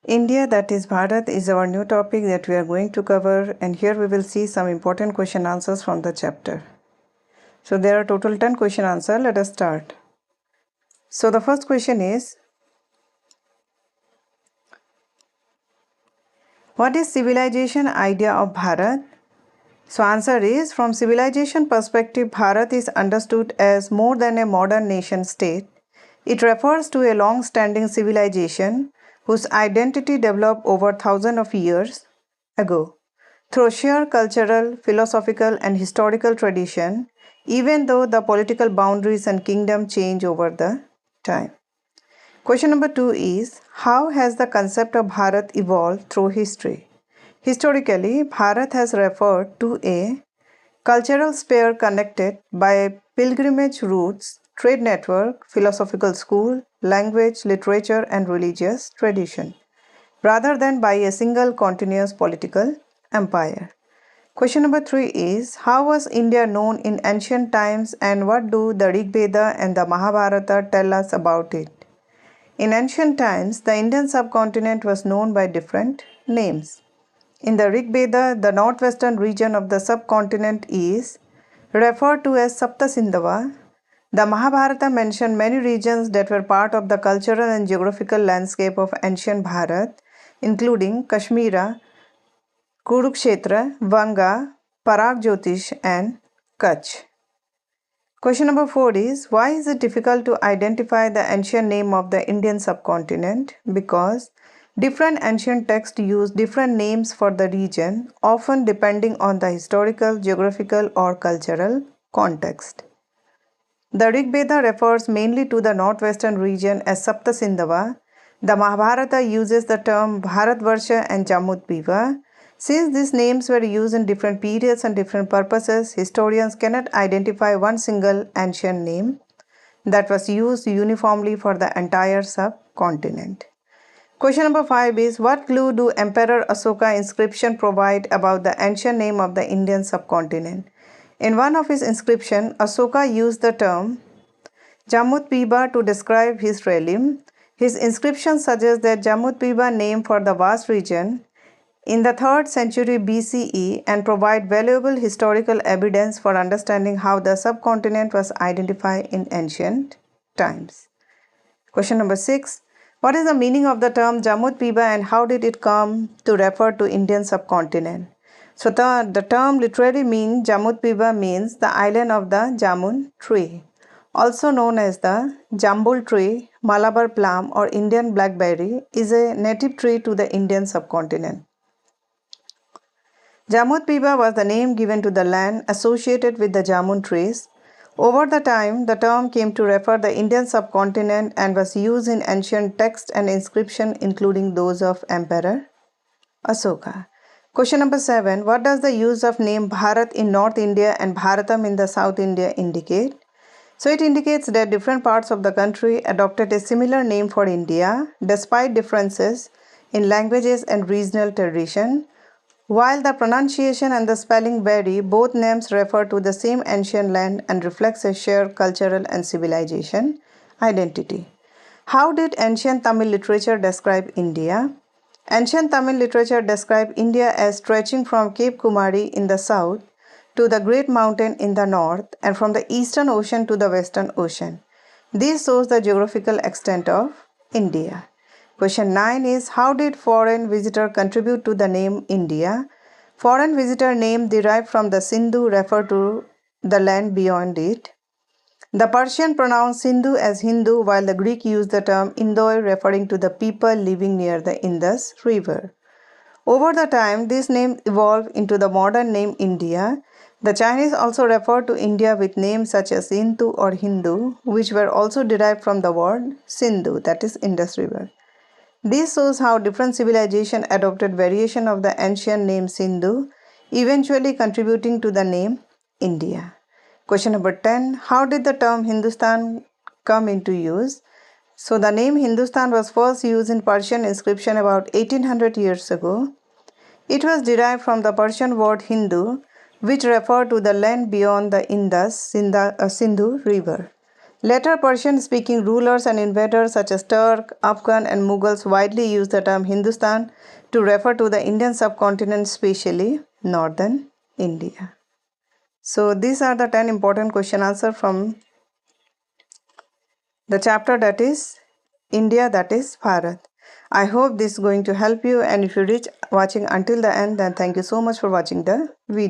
India, that is Bharat, is our new topic that we are going to cover, and here we will see some important question answers from the chapter. So there are total 10 question answers. Let us start. So the first question is, what is civilization idea of Bharat? So answer is, from civilization perspective, Bharat is understood as more than a modern nation state. It refers to a long-standing civilization whose identity developed over thousands of years ago through sheer cultural, philosophical, and historical tradition, even though the political boundaries and kingdom change over the time. Question number 2 is, how has the concept of Bharat evolved through history? Historically, Bharat has referred to a cultural sphere connected by pilgrimage routes, trade network, philosophical school, language, literature, and religious tradition, rather than by a single continuous political empire. Question number 3 is, how was India known in ancient times and what do the Rig Veda and the Mahabharata tell us about it? In ancient times, the Indian subcontinent was known by different names. In the Rig Veda, the northwestern region of the subcontinent is referred to as Sapta Sindhava. The Mahabharata mentioned many regions that were part of the cultural and geographical landscape of ancient Bharat, including Kashmira, Kurukshetra, Vanga, Parag Jyotish, and Kutch. Question number 4 is, why is it difficult to identify the ancient name of the Indian subcontinent? Because different ancient texts use different names for the region, often depending on the historical, geographical, or cultural context. The Rig Veda refers mainly to the northwestern region as Sapta Sindhava. The Mahabharata uses the term Bharatvarsha and Jambudvipa. Since these names were used in different periods and different purposes, historians cannot identify one single ancient name that was used uniformly for the entire subcontinent. Question number 5 is, what clue do Emperor Asoka inscription provide about the ancient name of the Indian subcontinent? In one of his inscriptions, Asoka used the term Jambudvipa to describe his realm. His inscription suggests that Jambudvipa name for the vast region in the 3rd century BCE and provide valuable historical evidence for understanding how the subcontinent was identified in ancient times. Question number 6. What is the meaning of the term Jambudvipa and how did it come to refer to Indian subcontinent? So the term literally means Jambudvipa means the island of the jamun tree, also known as the jambul tree, Malabar plum or Indian blackberry, is a native tree to the Indian subcontinent. Jambudvipa was the name given to the land associated with the jamun trees. Over the time, the term came to refer the Indian subcontinent and was used in ancient texts and inscriptions, including those of Emperor Asoka. Question number 7. What does the use of name Bharat in North India and Bharatam in the South India indicate? So it indicates that different parts of the country adopted a similar name for India despite differences in languages and regional tradition. While the pronunciation and the spelling vary, both names refer to the same ancient land and reflects a shared cultural and civilization identity. How did ancient Tamil literature describe India? Ancient Tamil literature described India as stretching from Cape Kumari in the south to the Great Mountain in the north and from the Eastern Ocean to the Western Ocean. This shows the geographical extent of India. Question 9 is, how did foreign visitor contribute to the name India? Foreign visitor name derived from the Sindhu refer to the land beyond it. The Persian pronounced Sindhu as Hindu, while the Greek used the term Indoi referring to the people living near the Indus River. Over the time, this name evolved into the modern name India. The Chinese also referred to India with names such as Hindu or Hindu, which were also derived from the word Sindhu, that is Indus River. This shows how different civilizations adopted variation of the ancient name Sindhu, eventually contributing to the name India. Question number 10. How did the term Hindustan come into use? So the name Hindustan was first used in Persian inscription about 1800 years ago. It was derived from the Persian word Hindu, which referred to the land beyond the Indus Sindhu River. Later Persian-speaking rulers and invaders such as Turk, Afghan and Mughals widely used the term Hindustan to refer to the Indian subcontinent, especially northern India. So these are the 10 important question answers from the chapter that is India, that is Bharat. I hope this is going to help you, and if you reach watching until the end, then thank you so much for watching the video.